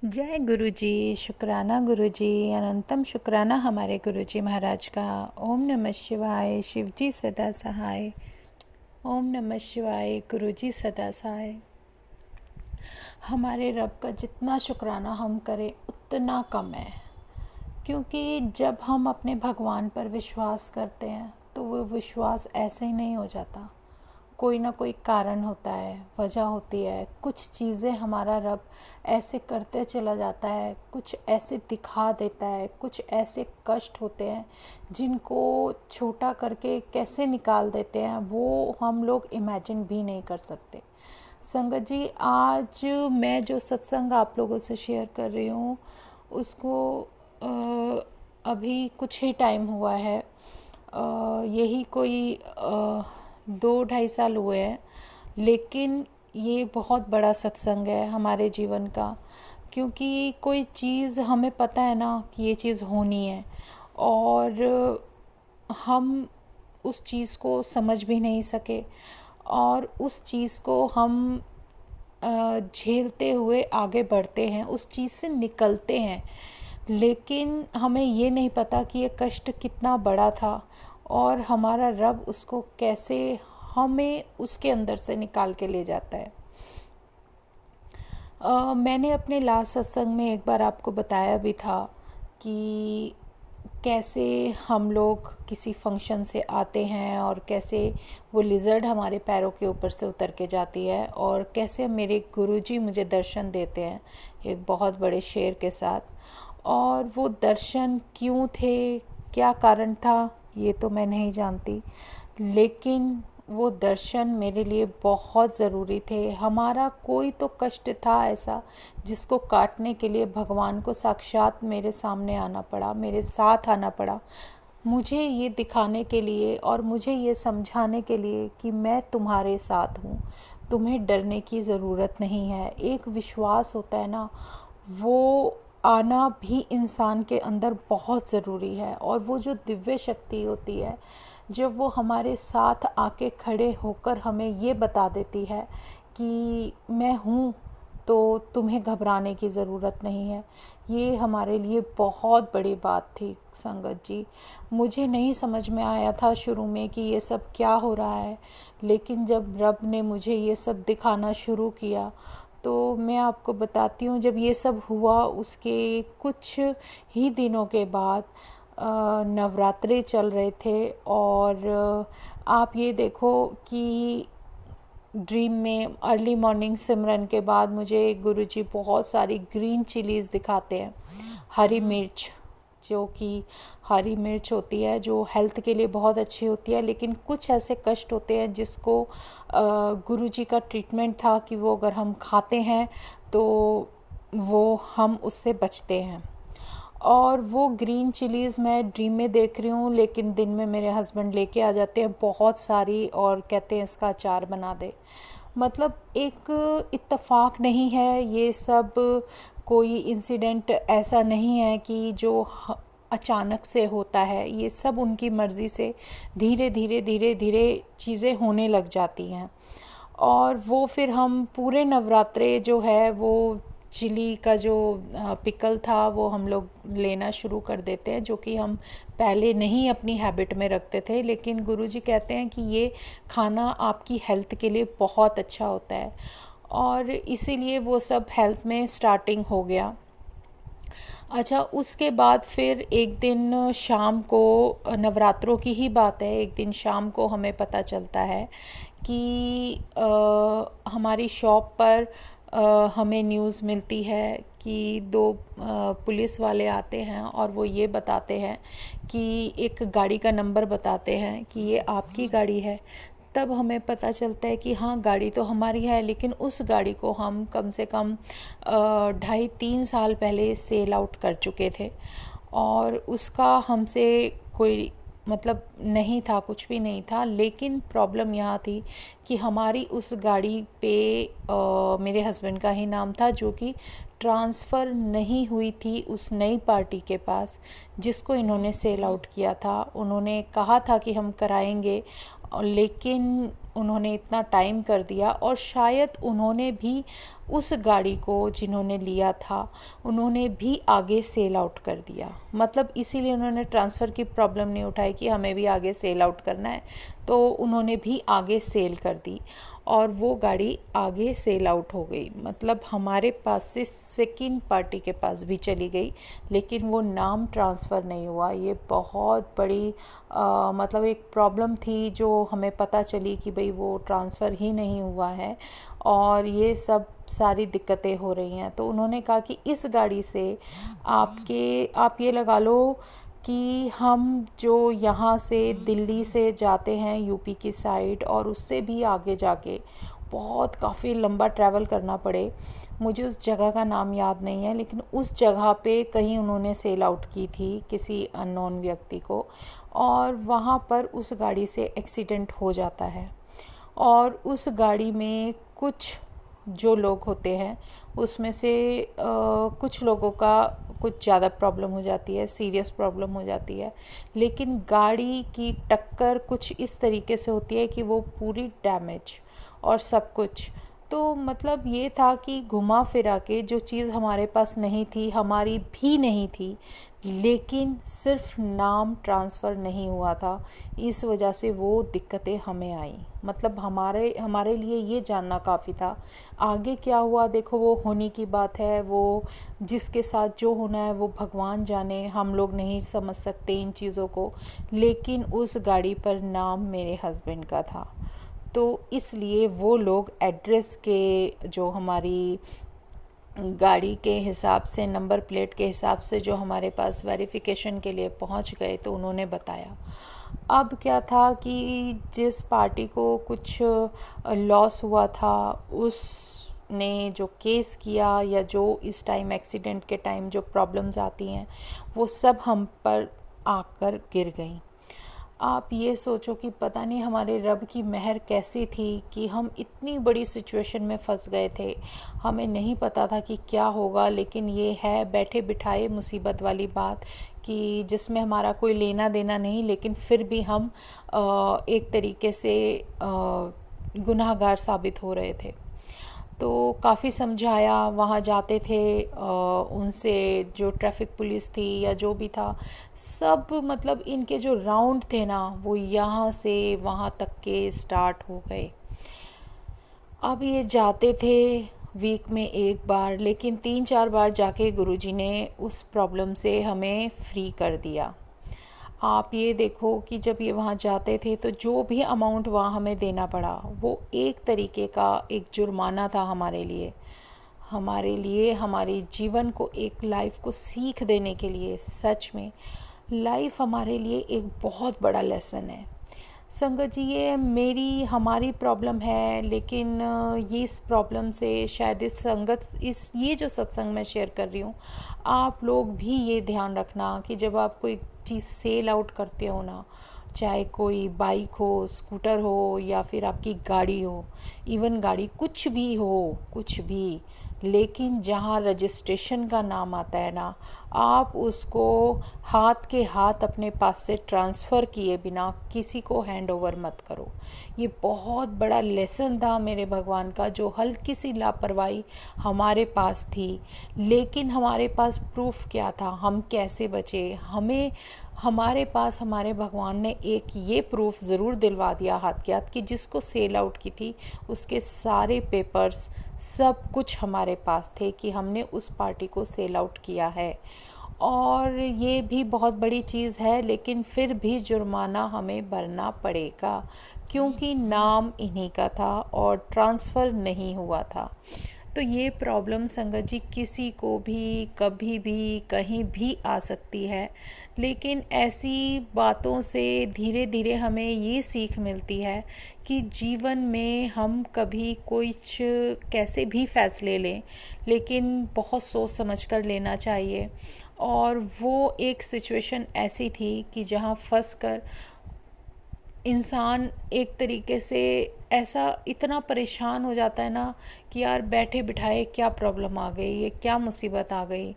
जय गुरु जी। शुक्राना गुरु जी, अनंतम शुक्राना हमारे गुरु जी महाराज का। ओम नमः शिवाय। शिव जी सदा सहाय। ओम नमः शिवाय। गुरु जी सदा सहाय। हमारे रब का जितना शुक्राना हम करें उतना कम है, क्योंकि जब हम अपने भगवान पर विश्वास करते हैं तो वो विश्वास ऐसे ही नहीं हो जाता। कोई ना कोई कारण होता है, वजह होती है, कुछ चीज़ें हमारा रब ऐसे करते चला जाता है, कुछ ऐसे दिखा देता है, कुछ ऐसे कष्ट होते हैं जिनको छोटा करके कैसे निकाल देते हैं वो हम लोग इमेजिन भी नहीं कर सकते। संगत जी, आज मैं जो सत्संग आप लोगों से शेयर कर रही हूँ उसको अभी कुछ ही टाइम हुआ है। यही कोई 2-2.5 साल हुए हैं, लेकिन ये बहुत बड़ा सत्संग है हमारे जीवन का, क्योंकि कोई चीज़ हमें पता है ना कि ये चीज़ होनी है, और हम उस चीज़ को समझ भी नहीं सके, और उस चीज़ को हम झेलते हुए आगे बढ़ते हैं, उस चीज़ से निकलते हैं, लेकिन हमें ये नहीं पता कि ये कष्ट कितना बड़ा था और हमारा रब उसको कैसे हमें उसके अंदर से निकाल के ले जाता है। मैंने अपने लास्ट सत्संग में एक बार आपको बताया भी था कि कैसे हम लोग किसी फंक्शन से आते हैं और कैसे वो लिजर्ड हमारे पैरों के ऊपर से उतर के जाती है, और कैसे मेरे गुरुजी मुझे दर्शन देते हैं एक बहुत बड़े शेर के साथ। और वो दर्शन क्यों थे, क्या कारण था, ये तो मैं नहीं जानती, लेकिन वो दर्शन मेरे लिए बहुत ज़रूरी थे। हमारा कोई तो कष्ट था ऐसा जिसको काटने के लिए भगवान को साक्षात मेरे सामने आना पड़ा, मेरे साथ आना पड़ा, मुझे ये दिखाने के लिए और मुझे ये समझाने के लिए कि मैं तुम्हारे साथ हूँ, तुम्हें डरने की ज़रूरत नहीं है। एक विश्वास होता है ना, वो आना भी इंसान के अंदर बहुत ज़रूरी है। और वो जो दिव्य शक्ति होती है, जब वो हमारे साथ आके खड़े होकर हमें ये बता देती है कि मैं हूँ, तो तुम्हें घबराने की ज़रूरत नहीं है, ये हमारे लिए बहुत बड़ी बात थी संगत जी। मुझे नहीं समझ में आया था शुरू में कि ये सब क्या हो रहा है, लेकिन जब रब ने मुझे ये सब दिखाना शुरू किया तो मैं आपको बताती हूँ, जब ये सब हुआ उसके कुछ ही दिनों के बाद नवरात्रे चल रहे थे, और आप ये देखो कि ड्रीम में अर्ली मॉर्निंग सिमरन के बाद मुझे गुरुजी बहुत सारी ग्रीन चिलीज़ दिखाते हैं, हरी मिर्च, जो कि हरी मिर्च होती है जो हेल्थ के लिए बहुत अच्छी होती है, लेकिन कुछ ऐसे कष्ट होते हैं जिसको गुरुजी का ट्रीटमेंट था कि वो अगर हम खाते हैं तो वो हम उससे बचते हैं। और वो ग्रीन चिलीज़ मैं ड्रीम में देख रही हूँ, लेकिन दिन में मेरे हस्बैंड लेके आ जाते हैं बहुत सारी और कहते हैं इसका अचार बना दे। मतलब एक इत्तेफाक नहीं है ये सब, कोई इंसिडेंट ऐसा नहीं है कि जो अचानक से होता है, ये सब उनकी मर्ज़ी से धीरे धीरे धीरे धीरे चीज़ें होने लग जाती हैं। और वो फिर हम पूरे नवरात्रे जो है वो चिली का जो पिकल था वो हम लोग लेना शुरू कर देते हैं, जो कि हम पहले नहीं अपनी हैबिट में रखते थे, लेकिन गुरुजी कहते हैं कि ये खाना आपकी हेल्थ के लिए बहुत अच्छा होता है, और इसीलिए वो सब हेल्थ में स्टार्टिंग हो गया। अच्छा, उसके बाद फिर एक दिन शाम को, नवरात्रों की ही बात है, एक दिन शाम को हमें पता चलता है कि हमारी शॉप पर हमें न्यूज़ मिलती है कि दो पुलिस वाले आते हैं और वो ये बताते हैं कि एक गाड़ी का नंबर बताते हैं कि ये आपकी गाड़ी है। तब हमें पता चलता है कि हाँ, गाड़ी तो हमारी है, लेकिन उस गाड़ी को हम कम से कम 2.5-3 साल पहले सेल आउट कर चुके थे, और उसका हमसे कोई मतलब नहीं था, कुछ भी नहीं था। लेकिन प्रॉब्लम यहाँ थी कि हमारी उस गाड़ी पे मेरे हस्बैंड का ही नाम था, जो कि ट्रांसफ़र नहीं हुई थी उस नई पार्टी के पास जिसको इन्होंने सेल आउट किया था। उन्होंने कहा था कि हम कराएंगे, लेकिन उन्होंने इतना टाइम कर दिया, और शायद उन्होंने भी उस गाड़ी को जिन्होंने लिया था उन्होंने भी आगे सेल आउट कर दिया। मतलब इसीलिए उन्होंने ट्रांसफ़र की प्रॉब्लम नहीं उठाई कि हमें भी आगे सेल आउट करना है, तो उन्होंने भी आगे सेल कर दी और वो गाड़ी आगे सेल आउट हो गई। मतलब हमारे पास से सेकंड पार्टी के पास भी चली गई, लेकिन वो नाम ट्रांसफ़र नहीं हुआ। ये बहुत बड़ी मतलब एक प्रॉब्लम थी जो हमें पता चली कि भाई वो ट्रांसफ़र ही नहीं हुआ है और ये सब सारी दिक्कतें हो रही हैं। तो उन्होंने कहा कि इस गाड़ी से आप ये लगा लो कि हम जो यहाँ से दिल्ली से जाते हैं यूपी की साइड, और उससे भी आगे जाके बहुत काफ़ी लंबा ट्रैवल करना पड़े। मुझे उस जगह का नाम याद नहीं है, लेकिन उस जगह पे कहीं उन्होंने सेल आउट की थी किसी अननोन व्यक्ति को, और वहाँ पर उस गाड़ी से एक्सीडेंट हो जाता है। और उस गाड़ी में कुछ जो लोग होते हैं उसमें से कुछ लोगों का कुछ ज़्यादा प्रॉब्लम हो जाती है, सीरियस प्रॉब्लम हो जाती है, लेकिन गाड़ी की टक्कर कुछ इस तरीके से होती है कि वो पूरी डैमेज और सब कुछ। तो मतलब ये था कि घुमा फिरा के जो चीज़ हमारे पास नहीं थी, हमारी भी नहीं थी, लेकिन सिर्फ नाम ट्रांसफ़र नहीं हुआ था, इस वजह से वो दिक्कतें हमें आई। मतलब हमारे लिए ये जानना काफ़ी था। आगे क्या हुआ देखो, वो होने की बात है, वो जिसके साथ जो होना है वो भगवान जाने, हम लोग नहीं समझ सकते इन चीज़ों को। लेकिन उस गाड़ी पर नाम मेरे हस्बैंड का था, तो इसलिए वो लोग एड्रेस के जो हमारी गाड़ी के हिसाब से, नंबर प्लेट के हिसाब से जो हमारे पास वेरिफिकेशन के लिए पहुंच गए, तो उन्होंने बताया। अब क्या था कि जिस पार्टी को कुछ लॉस हुआ था, उसने जो केस किया या जो इस टाइम एक्सीडेंट के टाइम जो प्रॉब्लम्स आती हैं वो सब हम पर आकर गिर गई। आप ये सोचो कि पता नहीं हमारे रब की मेहर कैसी थी कि हम इतनी बड़ी सिचुएशन में फंस गए थे। हमें नहीं पता था कि क्या होगा, लेकिन ये है बैठे बिठाए मुसीबत वाली बात कि जिसमें हमारा कोई लेना देना नहीं, लेकिन फिर भी हम एक तरीके से गुनाहगार साबित हो रहे थे। तो काफ़ी समझाया, वहाँ जाते थे उनसे, जो ट्रैफिक पुलिस थी या जो भी था, सब मतलब इनके जो राउंड थे ना वो यहाँ से वहाँ तक के स्टार्ट हो गए। अब ये जाते थे वीक में एक बार, लेकिन 3-4 बार जाके गुरुजी ने उस प्रॉब्लम से हमें फ्री कर दिया। आप ये देखो कि जब ये वहाँ जाते थे तो जो भी अमाउंट वहाँ हमें देना पड़ा वो एक तरीके का एक जुर्माना था हमारे लिए हमारे जीवन को, एक लाइफ को सीख देने के लिए। सच में लाइफ हमारे लिए एक बहुत बड़ा लेसन है। संगत जी, ये हमारी प्रॉब्लम है, लेकिन ये इस प्रॉब्लम से शायद ये जो सत्संग मैं शेयर कर रही हूँ, आप लोग भी ये ध्यान रखना कि जब आप कोई चीज़ सेल आउट करते हो ना, चाहे कोई बाइक हो, स्कूटर हो या फिर आपकी गाड़ी हो, इवन गाड़ी कुछ भी हो, कुछ भी, लेकिन जहाँ रजिस्ट्रेशन का नाम आता है ना, आप उसको हाथ के हाथ अपने पास से ट्रांसफ़र किए बिना किसी को हैंड ओवर मत करो। ये बहुत बड़ा लेसन था मेरे भगवान का, जो हल्की सी लापरवाही हमारे पास थी, लेकिन हमारे पास प्रूफ क्या था, हम कैसे बचे। हमारे पास हमारे भगवान ने एक ये प्रूफ ज़रूर दिलवा दिया हाथ के हाथ कि जिसको सेल आउट की थी उसके सारे पेपर्स सब कुछ हमारे पास थे कि हमने उस पार्टी को सेल आउट किया है। और ये भी बहुत बड़ी चीज़ है, लेकिन फिर भी जुर्माना हमें भरना पड़ेगा क्योंकि नाम इन्हीं का था और ट्रांसफ़र नहीं हुआ था। तो ये प्रॉब्लम संगत जी किसी को भी कभी भी कहीं भी आ सकती है, लेकिन ऐसी बातों से धीरे धीरे हमें ये सीख मिलती है कि जीवन में हम कभी कुछ कैसे भी फैसले लें, लेकिन बहुत सोच समझ कर लेना चाहिए। और वो एक सिचुएशन ऐसी थी कि जहाँ फंस कर इंसान एक तरीके से ऐसा इतना परेशान हो जाता है ना कि यार बैठे बिठाए क्या प्रॉब्लम आ गई, ये क्या मुसीबत आ गई।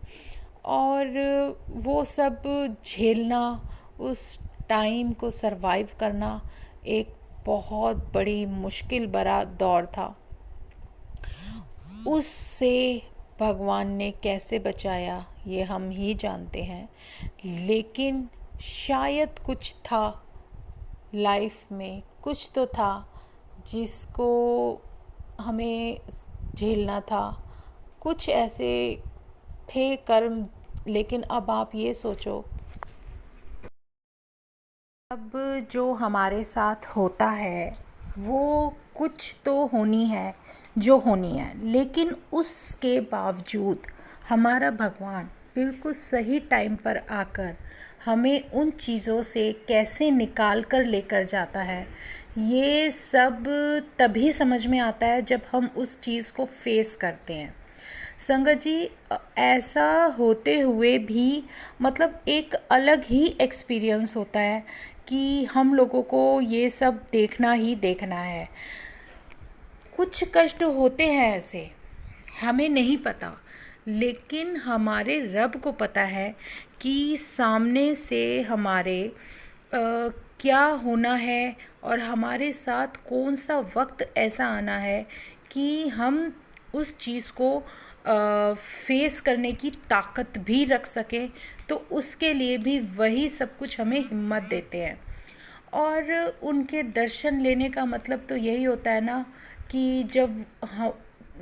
और वो सब झेलना, उस टाइम को सरवाइव करना एक बहुत बड़ी मुश्किल भरा दौर था। उससे भगवान ने कैसे बचाया ये हम ही जानते हैं, लेकिन शायद कुछ था लाइफ में, कुछ तो था जिसको हमें झेलना था। कुछ ऐसे थे कर्म, लेकिन अब आप ये सोचो, अब जो हमारे साथ होता है वो कुछ तो होनी है जो होनी है, लेकिन उसके बावजूद हमारा भगवान बिल्कुल सही टाइम पर आकर हमें उन चीज़ों से कैसे निकाल कर लेकर जाता है, ये सब तभी समझ में आता है जब हम उस चीज़ को फेस करते हैं। संगत जी, ऐसा होते हुए भी मतलब एक अलग ही एक्सपीरियंस होता है कि हम लोगों को ये सब देखना ही देखना है। कुछ कष्ट होते हैं ऐसे, हमें नहीं पता, लेकिन हमारे रब को पता है कि सामने से हमारे क्या होना है और हमारे साथ कौन सा वक्त ऐसा आना है कि हम उस चीज़ को फेस करने की ताकत भी रख सकें। तो उसके लिए भी वही सब कुछ हमें हिम्मत देते हैं। और उनके दर्शन लेने का मतलब तो यही होता है ना कि जब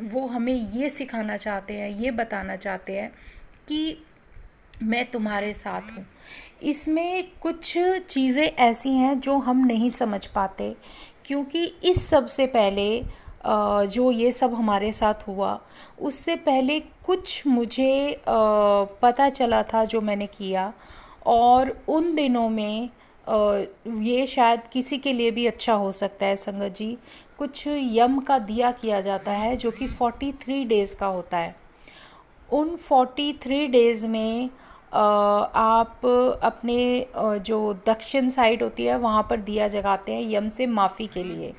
वो हमें ये सिखाना चाहते हैं, ये बताना चाहते हैं कि मैं तुम्हारे साथ हूँ। इसमें कुछ चीज़ें ऐसी हैं जो हम नहीं समझ पाते, क्योंकि इस सब से पहले जो ये सब हमारे साथ हुआ, उससे पहले कुछ मुझे पता चला था जो मैंने किया। और उन दिनों में ये शायद किसी के लिए भी अच्छा हो सकता है संगत जी, कुछ यम का दिया किया जाता है जो कि 43 डेज़ का होता है। उन 43 डेज़ में आप अपने जो दक्षिण साइड होती है वहाँ पर दिया जगाते हैं यम से माफ़ी के लिए।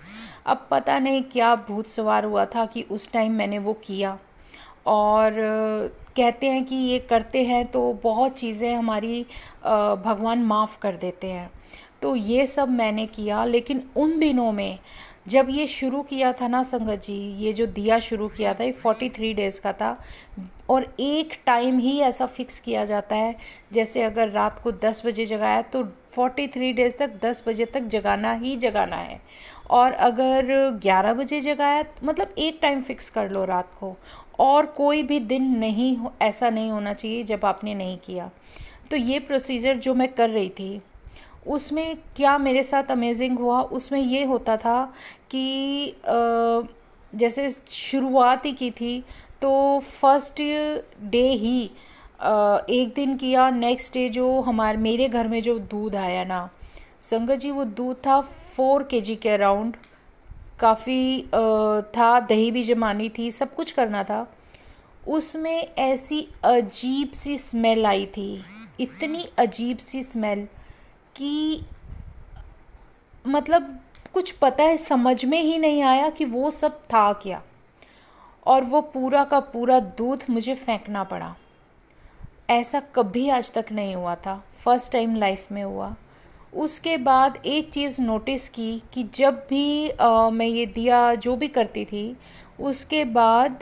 अब पता नहीं क्या भूत सवार हुआ था कि उस टाइम मैंने वो किया। और कहते हैं कि ये करते हैं तो बहुत चीज़ें हमारी भगवान माफ़ कर देते हैं। तो ये सब मैंने किया, लेकिन उन दिनों में जब ये शुरू किया था ना संगत जी, ये जो दिया शुरू किया था ये 43 डेज़ का था। और एक टाइम ही ऐसा फिक्स किया जाता है, जैसे अगर रात को 10 बजे जगाया तो 43 डेज़ तक 10 बजे तक जगाना ही जगाना है। और अगर 11 बजे जगाया मतलब एक टाइम फिक्स कर लो रात को, और कोई भी दिन नहीं ऐसा नहीं होना चाहिए जब आपने नहीं किया। तो ये प्रोसीजर जो मैं कर रही थी उसमें क्या मेरे साथ अमेजिंग हुआ, उसमें ये होता था कि जैसे शुरुआत ही की थी तो फर्स्ट डे ही एक दिन किया। नेक्स्ट डे जो मेरे घर में जो दूध आया ना संगत जी, वो दूध था 4 kg के अराउंड। काफ़ी था, दही भी जमानी थी, सब कुछ करना था। उसमें ऐसी अजीब सी स्मेल आई थी, इतनी अजीब सी स्मेल कि मतलब कुछ पता है समझ में ही नहीं आया कि वो सब था क्या। और वो पूरा का पूरा दूध मुझे फेंकना पड़ा। ऐसा कभी आज तक नहीं हुआ था, फर्स्ट टाइम लाइफ में हुआ। उसके बाद एक चीज़ नोटिस की कि जब भी मैं ये दिया जो भी करती थी, उसके बाद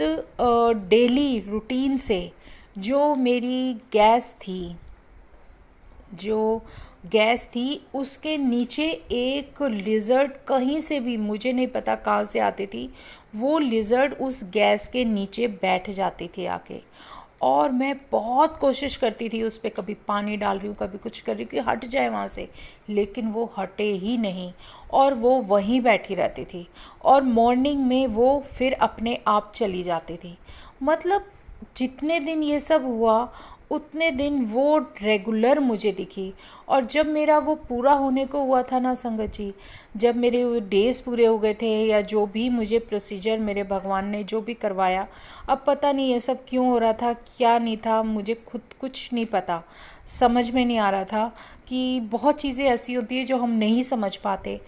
डेली रूटीन से जो मेरी गैस थी उसके नीचे एक लिज़र्ड, कहीं से भी मुझे नहीं पता कहाँ से आती थी, वो लिज़र्ड उस गैस के नीचे बैठ जाती थी आके। और मैं बहुत कोशिश करती थी उस पर, कभी पानी डाल रही हूँ कभी कुछ कर रही हूँ कि हट जाए वहाँ से, लेकिन वो हटे ही नहीं और वो वहीं बैठी रहती थी। और मॉर्निंग में वो फिर अपने आप चली जाती थी। मतलब जितने दिन ये सब हुआ उतने दिन वो रेगुलर मुझे दिखी। और जब मेरा वो पूरा होने को हुआ था ना संगत जी, जब मेरे डेज़ पूरे हो गए थे या जो भी मुझे प्रोसीजर मेरे भगवान ने जो भी करवाया, अब पता नहीं ये सब क्यों हो रहा था, क्या नहीं था, मुझे खुद कुछ नहीं पता, समझ में नहीं आ रहा था कि बहुत चीज़ें ऐसी होती है जो हम नहीं समझ पाते।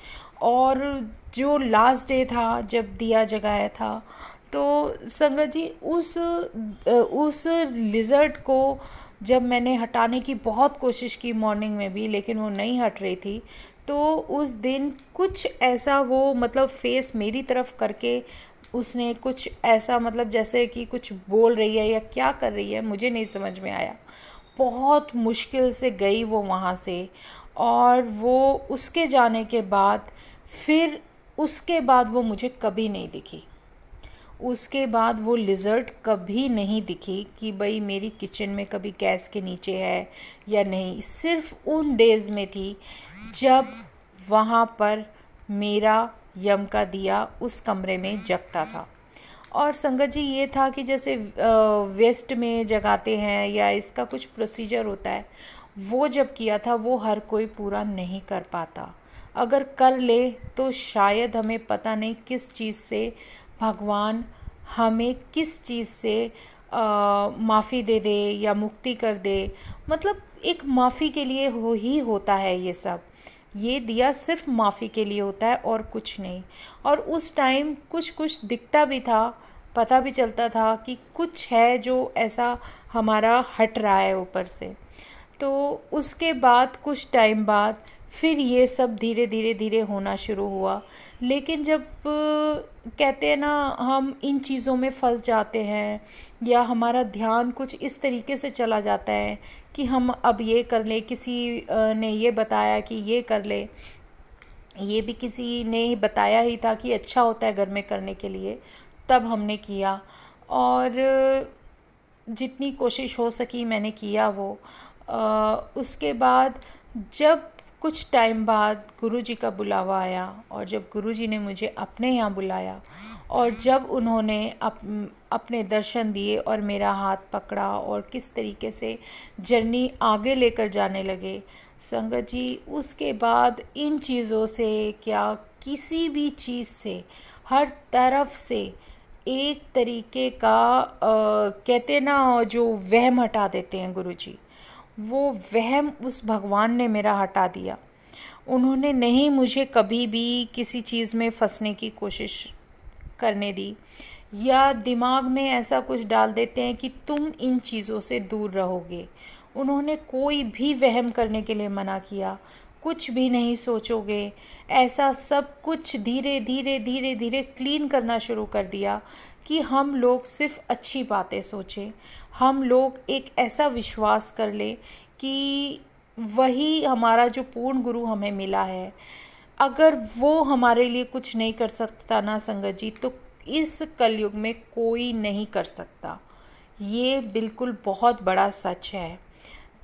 और जो लास्ट डे था जब दिया जगाया था, तो संगत जी उस लिज़र्ड को जब मैंने हटाने की बहुत कोशिश की मॉर्निंग में भी, लेकिन वो नहीं हट रही थी, तो उस दिन कुछ ऐसा वो मतलब फेस मेरी तरफ करके उसने कुछ ऐसा मतलब जैसे कि कुछ बोल रही है या क्या कर रही है, मुझे नहीं समझ में आया। बहुत मुश्किल से गई वो वहाँ से। और वो उसके जाने के बाद फिर उसके बाद वो मुझे कभी नहीं दिखी। उसके बाद वो लिज़र्ड कभी नहीं दिखी कि भाई मेरी किचन में कभी गैस के नीचे है या नहीं। सिर्फ उन डेज़ में थी जब वहाँ पर मेरा यम का दिया उस कमरे में जगता था। और संगत जी ये था कि जैसे वेस्ट में जगाते हैं या इसका कुछ प्रोसीजर होता है, वो जब किया था वो हर कोई पूरा नहीं कर पाता। अगर कर ले तो शायद हमें पता नहीं किस चीज़ से भगवान हमें किस चीज़ से माफ़ी दे दे या मुक्ति कर दे। मतलब एक माफ़ी के लिए ही होता है ये सब। ये दिया सिर्फ माफ़ी के लिए होता है और कुछ नहीं। और उस टाइम कुछ कुछ दिखता भी था, पता भी चलता था कि कुछ है जो ऐसा हमारा हट रहा है ऊपर से। तो उसके बाद कुछ टाइम बाद फिर ये सब धीरे धीरे धीरे होना शुरू हुआ। लेकिन जब कहते हैं ना हम इन चीज़ों में फंस जाते हैं या हमारा ध्यान कुछ इस तरीके से चला जाता है कि हम अब ये कर लें, किसी ने ये बताया कि ये कर ले, ये भी किसी ने बताया ही था कि अच्छा होता है घर में करने के लिए, तब हमने किया। और जितनी कोशिश हो सकी मैंने किया वो। उसके बाद जब कुछ टाइम बाद गुरुजी का बुलावा आया और जब गुरुजी ने मुझे अपने यहाँ बुलाया और जब उन्होंने अपने दर्शन दिए और मेरा हाथ पकड़ा और किस तरीके से जर्नी आगे लेकर जाने लगे संगत जी, उसके बाद इन चीज़ों से क्या किसी भी चीज़ से हर तरफ से एक तरीके का कहते ना जो वहम हटा देते हैं गुरुजी, वो वहम उस भगवान ने मेरा हटा दिया। उन्होंने नहीं मुझे कभी भी किसी चीज़ में फंसने की कोशिश करने दी या दिमाग में ऐसा कुछ डाल देते हैं कि तुम इन चीज़ों से दूर रहोगे। उन्होंने कोई भी वहम करने के लिए मना किया, कुछ भी नहीं सोचोगे, ऐसा सब कुछ धीरे धीरे धीरे धीरे क्लीन करना शुरू कर दिया कि हम लोग सिर्फ अच्छी बातें सोचें। हम लोग एक ऐसा विश्वास कर लें कि वही हमारा जो पूर्ण गुरु हमें मिला है, अगर वो हमारे लिए कुछ नहीं कर सकता ना संगत जी, तो इस कलयुग में कोई नहीं कर सकता। ये बिल्कुल बहुत बड़ा सच है।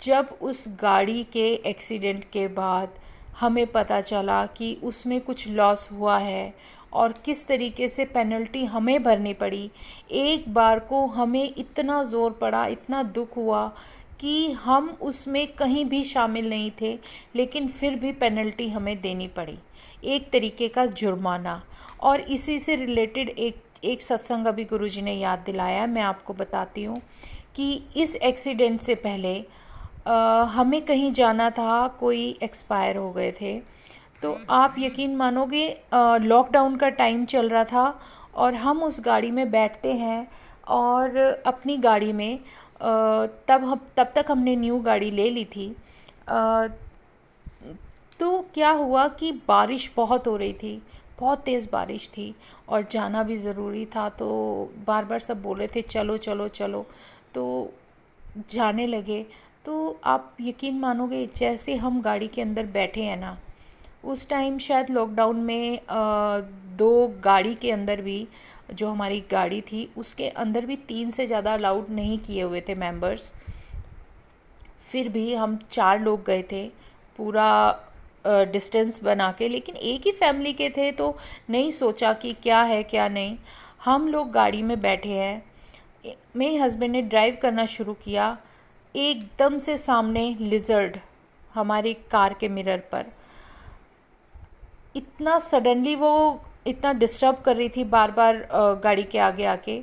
जब उस गाड़ी के एक्सीडेंट के बाद हमें पता चला कि उसमें कुछ लॉस हुआ है और किस तरीके से पेनल्टी हमें भरनी पड़ी, एक बार को हमें इतना ज़ोर पड़ा, इतना दुख हुआ कि हम उसमें कहीं भी शामिल नहीं थे, लेकिन फिर भी पेनल्टी हमें देनी पड़ी, एक तरीके का जुर्माना। और इसी से रिलेटेड एक सत्संग अभी गुरुजी ने याद दिलाया, मैं आपको बताती हूँ कि इस एक्सीडेंट से पहले हमें कहीं जाना था, कोई एक्सपायर हो गए थे। तो आप यकीन मानोगे लॉकडाउन का टाइम चल रहा था और हम उस गाड़ी में बैठते हैं और अपनी गाड़ी में तब तक हमने न्यू गाड़ी ले ली थी। तो क्या हुआ कि बारिश बहुत हो रही थी, बहुत तेज़ बारिश थी और जाना भी ज़रूरी था। तो बार बार सब बोल रहे थे चलो चलो चलो, तो जाने लगे। तो आप यकीन मानोगे जैसे हम गाड़ी के अंदर बैठे हैं ना, उस टाइम शायद लॉकडाउन में दो गाड़ी के अंदर भी, जो हमारी गाड़ी थी उसके अंदर भी 3 से ज़्यादा अलाउड नहीं किए हुए थे मेंबर्स। फिर भी हम 4 लोग गए थे पूरा डिस्टेंस बना के, लेकिन एक ही फैमिली के थे तो नहीं सोचा कि क्या है क्या नहीं। हम लोग गाड़ी में बैठे हैं, मेरे हस्बैंड ने ड्राइव करना शुरू किया, एकदम से सामने लिजर्ड हमारी कार के मिरर पर इतना सडनली वो इतना डिस्टर्ब कर रही थी बार बार गाड़ी के आगे आके।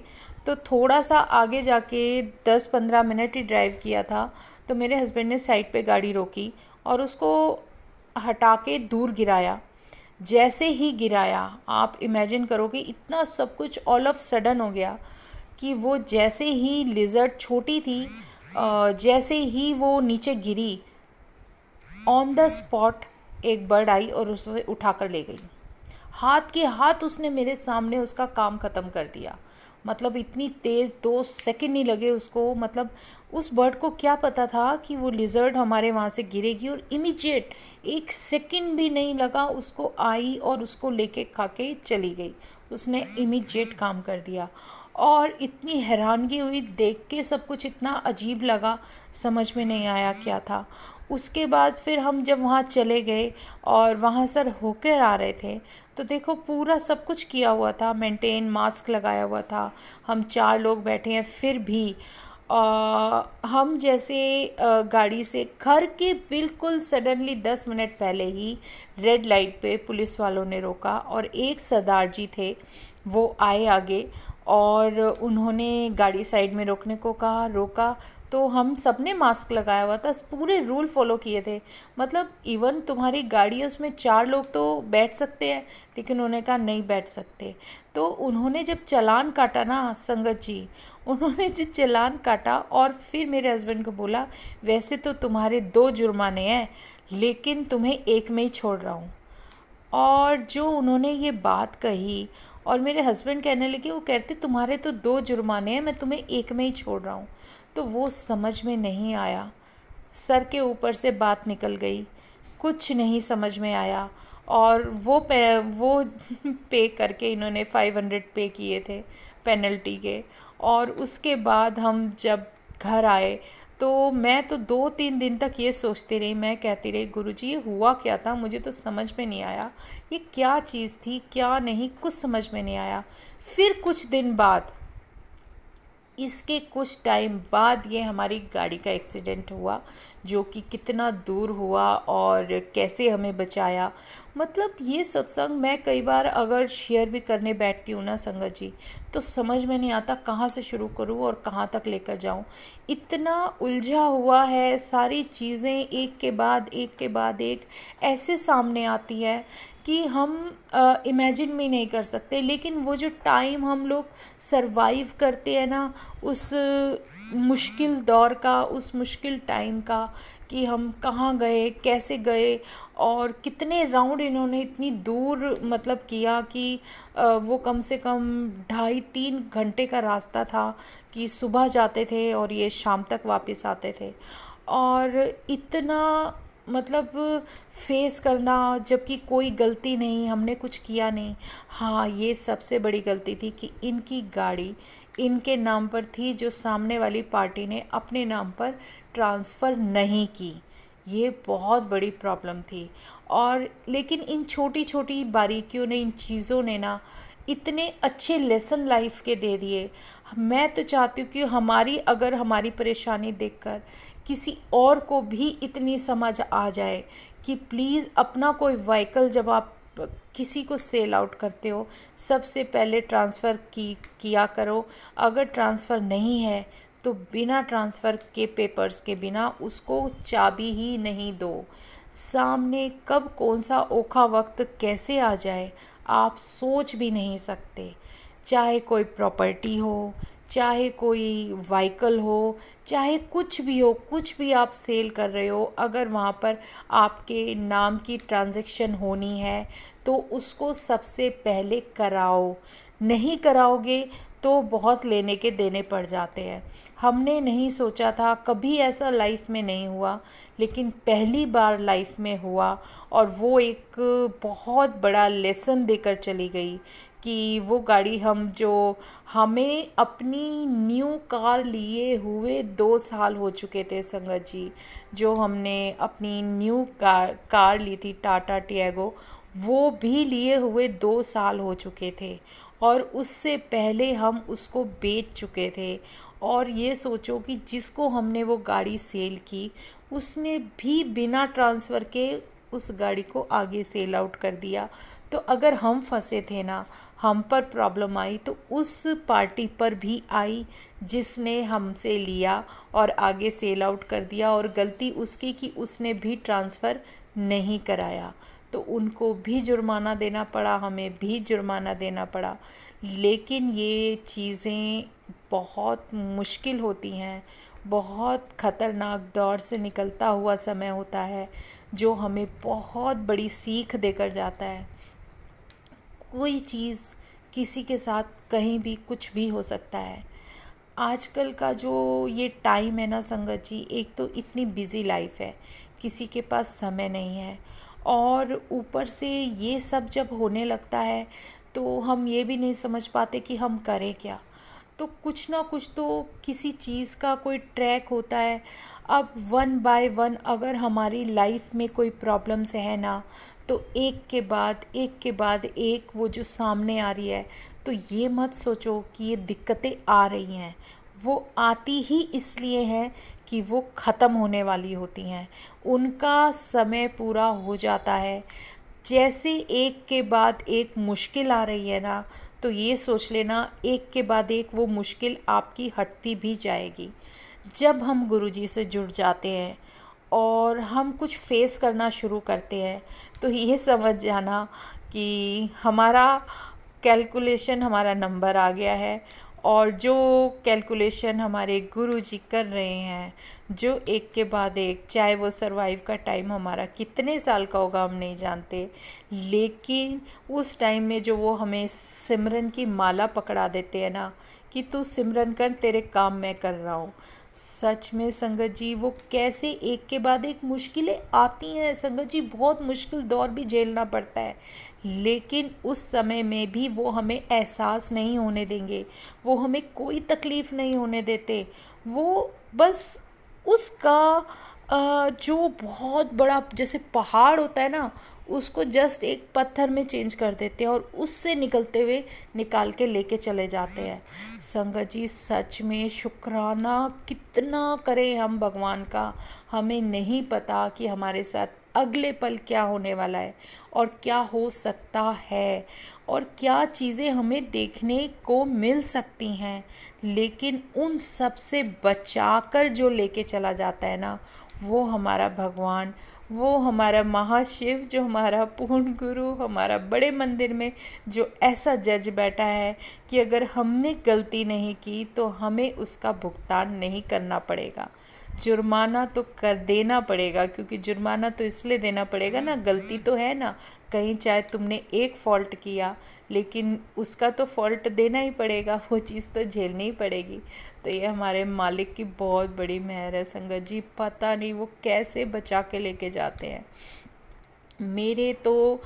तो थोड़ा सा आगे जाके 10-15 मिनट ही ड्राइव किया था तो मेरे हस्बैंड ने साइड पे गाड़ी रोकी और उसको हटा के दूर गिराया। जैसे ही गिराया आप इमेजिन करोगे इतना सब कुछ ऑल ऑफ सडन हो गया कि वो जैसे ही लिजर्ड छोटी थी, जैसे ही वो नीचे गिरी, ऑन द स्पॉट एक बर्ड आई और उसे उठा कर ले गई। हाथ के हाथ उसने मेरे सामने उसका काम ख़त्म कर दिया। मतलब इतनी तेज़, 2 सेकंड नहीं लगे उसको। मतलब उस बर्ड को क्या पता था कि वो लिजर्ड हमारे वहाँ से गिरेगी, और इमीडिएट 1 सेकंड भी नहीं लगा, उसको आई और उसको लेके खा के चली गई। उसने इमीडिएट काम कर दिया। और इतनी हैरानगी हुई देख के, सब कुछ इतना अजीब लगा, समझ में नहीं आया क्या था। उसके बाद फिर हम जब वहाँ चले गए और वहाँ सर होकर आ रहे थे, तो देखो पूरा सब कुछ किया हुआ था, मेंटेन, मास्क लगाया हुआ था, हम 4 लोग बैठे हैं, फिर भी हम जैसे गाड़ी से घर के बिल्कुल सडनली 10 मिनट पहले ही रेड लाइट पे पुलिस वालों ने रोका, और एक सरदार जी थे, वो आए आगे और उन्होंने गाड़ी साइड में रोकने को कहा, रोका। तो हम सब ने मास्क लगाया हुआ था, पूरे रूल फॉलो किए थे। मतलब इवन तुम्हारी गाड़ी है, उसमें 4 लोग तो बैठ सकते हैं, लेकिन उन्होंने कहा नहीं बैठ सकते। तो उन्होंने जब चालान काटा ना संगत जी, उन्होंने जो चालान काटा और फिर मेरे हस्बैंड को बोला, वैसे तो तुम्हारे 2 जुर्माने हैं, लेकिन तुम्हें एक में ही छोड़ रहा हूँ। और जो उन्होंने ये बात कही, और मेरे हस्बैंड कहने लगे, वो कहते तुम्हारे तो 2 जुर्माने हैं, मैं तुम्हें एक में ही छोड़ रहा हूँ। तो वो समझ में नहीं आया, सर के ऊपर से बात निकल गई, कुछ नहीं समझ में आया। और वो पे करके इन्होंने 500 पे किए थे पेनल्टी के। और उसके बाद हम जब घर आए, तो मैं तो 2-3 दिन तक ये सोचती रही, मैं कहती रही गुरुजी ये हुआ क्या था, मुझे तो समझ में नहीं आया, ये क्या चीज़ थी क्या नहीं, कुछ समझ में नहीं आया। फिर कुछ दिन बाद, इसके कुछ टाइम बाद, ये हमारी गाड़ी का एक्सीडेंट हुआ, जो कि कितना दूर हुआ और कैसे हमें बचाया। मतलब ये सत्संग मैं कई बार अगर शेयर भी करने बैठती हूँ ना संगत जी, तो समझ में नहीं आता कहाँ से शुरू करूँ और कहाँ तक लेकर जाऊँ। इतना उलझा हुआ है, सारी चीज़ें एक के बाद एक के बाद एक ऐसे सामने आती है कि हम इमेजिन भी नहीं कर सकते। लेकिन वो जो टाइम हम लोग सरवाइव करते हैं ना, उस मुश्किल दौर का, उस मुश्किल टाइम का, कि हम कहाँ गए, कैसे गए, और कितने राउंड इन्होंने इतनी दूर मतलब किया कि वो कम से कम 2.5-3 घंटे का रास्ता था, कि सुबह जाते थे और ये शाम तक वापस आते थे। और इतना मतलब फेस करना, जबकि कोई गलती नहीं, हमने कुछ किया नहीं। हाँ, ये सबसे बड़ी गलती थी कि इनकी गाड़ी इनके नाम पर थी, जो सामने वाली पार्टी ने अपने नाम पर ट्रांसफ़र नहीं की। ये बहुत बड़ी प्रॉब्लम थी। और लेकिन इन छोटी छोटी बारीकियों ने, इन चीज़ों ने ना इतने अच्छे लेसन लाइफ के दे दिए। मैं तो चाहती हूँ कि अगर हमारी परेशानी देखकर किसी और को भी इतनी समझ आ जाए कि प्लीज़ अपना कोई व्हीकल जब आप किसी को सेल आउट करते हो, सबसे पहले ट्रांसफ़र किया करो। अगर ट्रांसफ़र नहीं है तो बिना ट्रांसफ़र के पेपर्स के बिना उसको चाबी ही नहीं दो। सामने कब कौन सा ओखा वक्त कैसे आ जाए आप सोच भी नहीं सकते। चाहे कोई प्रॉपर्टी हो, चाहे कोई व्हीकल हो, चाहे कुछ भी हो, कुछ भी आप सेल कर रहे हो, अगर वहाँ पर आपके नाम की ट्रांजैक्शन होनी है तो उसको सबसे पहले कराओ। नहीं कराओगे तो बहुत लेने के देने पड़ जाते हैं। हमने नहीं सोचा था, कभी ऐसा लाइफ में नहीं हुआ, लेकिन पहली बार लाइफ में हुआ, और वो एक बहुत बड़ा लेसन देकर चली गई। कि वो गाड़ी हमें अपनी न्यू कार लिए हुए 2 साल हो चुके थे संगत जी। जो हमने अपनी न्यू कार ली थी टाटा टियागो, वो भी लिए हुए 2 साल हो चुके थे, और उससे पहले हम उसको बेच चुके थे। और ये सोचो कि जिसको हमने वो गाड़ी सेल की, उसने भी बिना ट्रांसफ़र के उस गाड़ी को आगे सेल आउट कर दिया। तो अगर हम फंसे थे ना, हम पर प्रॉब्लम आई, तो उस पार्टी पर भी आई जिसने हमसे लिया और आगे सेल आउट कर दिया। और गलती उसकी कि उसने भी ट्रांसफ़र नहीं कराया, तो उनको भी जुर्माना देना पड़ा, हमें भी जुर्माना देना पड़ा। लेकिन ये चीज़ें बहुत मुश्किल होती हैं, बहुत ख़तरनाक दौर से निकलता हुआ समय होता है, जो हमें बहुत बड़ी सीख देकर जाता है। कोई चीज़ किसी के साथ कहीं भी कुछ भी हो सकता है। आजकल का जो ये टाइम है ना संगत जी, एक तो इतनी बिज़ी लाइफ है, किसी के पास समय नहीं है, और ऊपर से ये सब जब होने लगता है तो हम ये भी नहीं समझ पाते कि हम करें क्या। तो कुछ ना कुछ तो किसी चीज़ का कोई ट्रैक होता है। अब वन बाय वन अगर हमारी लाइफ में कोई प्रॉब्लम्स है ना, तो एक के बाद एक वो जो सामने आ रही है, तो ये मत सोचो कि ये दिक्कतें आ रही हैं। वो आती ही इसलिए हैं कि वो ख़त्म होने वाली होती हैं, उनका समय पूरा हो जाता है। जैसे एक के बाद एक मुश्किल आ रही है ना, तो ये सोच लेना एक के बाद एक वो मुश्किल आपकी हटती भी जाएगी। जब हम गुरुजी से जुड़ जाते हैं और हम कुछ फेस करना शुरू करते हैं, तो ये समझ जाना कि हमारा कैलकुलेशन, हमारा नंबर आ गया है। और जो कैलकुलेशन हमारे गुरुजी कर रहे हैं, जो एक के बाद एक, चाहे वो सरवाइव का टाइम हमारा कितने साल का होगा हम नहीं जानते, लेकिन उस टाइम में जो वो हमें सिमरन की माला पकड़ा देते हैं ना, कि तू सिमरन कर, तेरे काम मैं कर रहा हूँ। सच में संगत जी, वो कैसे एक के बाद एक मुश्किलें आती हैं संगत जी, बहुत मुश्किल दौर भी झेलना पड़ता है, लेकिन उस समय में भी वो हमें एहसास नहीं होने देंगे, वो हमें कोई तकलीफ़ नहीं होने देते। वो बस उसका जो बहुत बड़ा जैसे पहाड़ होता है ना, उसको जस्ट एक पत्थर में चेंज कर देते हैं और उससे निकलते हुए निकाल के लेके चले जाते हैं। संगत जी, सच में शुक्राना कितना करें हम भगवान का, हमें नहीं पता कि हमारे साथ अगले पल क्या होने वाला है और क्या हो सकता है, और क्या चीज़ें हमें देखने को मिल सकती हैं। लेकिन उन सब से बचाकर जो लेके चला जाता है ना, वो हमारा भगवान, वो हमारा महाशिव, जो हमारा पूर्ण गुरु, हमारा बड़े मंदिर में जो ऐसा जज बैठा है कि अगर हमने गलती नहीं की तो हमें उसका भुगतान नहीं करना पड़ेगा। जुर्माना तो कर देना पड़ेगा, क्योंकि जुर्माना तो इसलिए देना पड़ेगा ना, गलती तो है ना कहीं, चाहे तुमने एक फ़ॉल्ट किया, लेकिन उसका तो फ़ॉल्ट देना ही पड़ेगा, वो चीज़ तो झेलनी ही पड़ेगी। तो ये हमारे मालिक की बहुत बड़ी मेहर है संगत जी, पता नहीं वो कैसे बचा के लेके जाते हैं। मेरे तो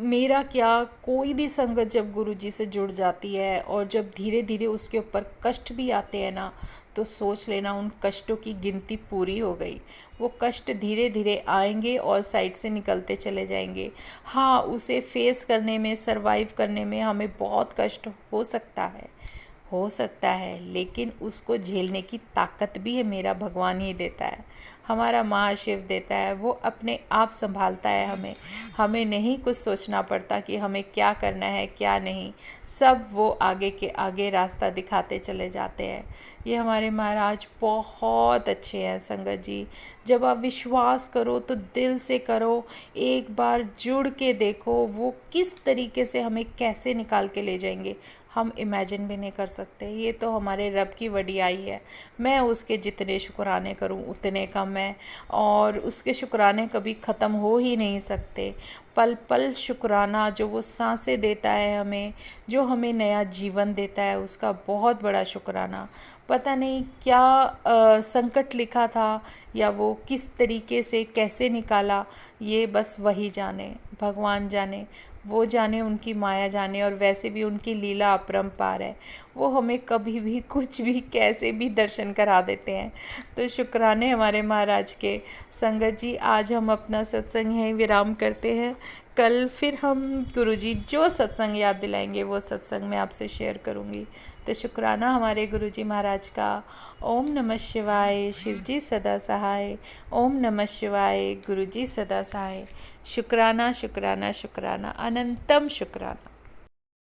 मेरा क्या, कोई भी संगत जब गुरुजी से जुड़ जाती है और जब धीरे धीरे उसके ऊपर कष्ट भी आते हैं ना, तो सोच लेना उन कष्टों की गिनती पूरी हो गई। वो कष्ट धीरे धीरे आएंगे और साइड से निकलते चले जाएंगे। हाँ, उसे फेस करने में, सरवाइव करने में हमें बहुत कष्ट हो सकता है, लेकिन उसको झेलने की ताकत भी है मेरा भगवान ही देता है, हमारा महाशिव देता है। वो अपने आप संभालता है हमें, हमें नहीं कुछ सोचना पड़ता कि हमें क्या करना है क्या नहीं, सब वो आगे के आगे रास्ता दिखाते चले जाते हैं। ये हमारे महाराज बहुत अच्छे हैं संगत जी। जब आप विश्वास करो तो दिल से करो, एक बार जुड़ के देखो वो किस तरीके से हमें कैसे निकाल के ले जाएंगे, हम इमेजिन भी नहीं कर सकते। ये तो हमारे रब की वडियाई है, मैं उसके जितने शुक्राने करूं उतने कम है, और उसके शुक्राने कभी ख़त्म हो ही नहीं सकते। पल पल शुक्राना, जो वो सांसें देता है हमें, जो हमें नया जीवन देता है, उसका बहुत बड़ा शुक्राना। पता नहीं क्या संकट लिखा था, या वो किस तरीके से कैसे निकाला, ये बस वही जाने, भगवान जाने, वो जाने, उनकी माया जाने। और वैसे भी उनकी लीला अपरंपार है, वो हमें कभी भी कुछ भी कैसे भी दर्शन करा देते हैं। तो शुक्राने हमारे महाराज के। संगत जी, आज हम अपना सत्संग यहीं विराम करते हैं। कल फिर हम गुरुजी जो सत्संग याद दिलाएंगे वो सत्संग मैं आपसे शेयर करूंगी। तो शुक्राना हमारे गुरुजी महाराज का। ओम नमः शिवाय, शिवजी सदा सहाय। ओम नमः शिवाय, गुरुजी सदा सहाय। शुक्राना शुक्राना शुक्राना, अनंतम शुक्राना।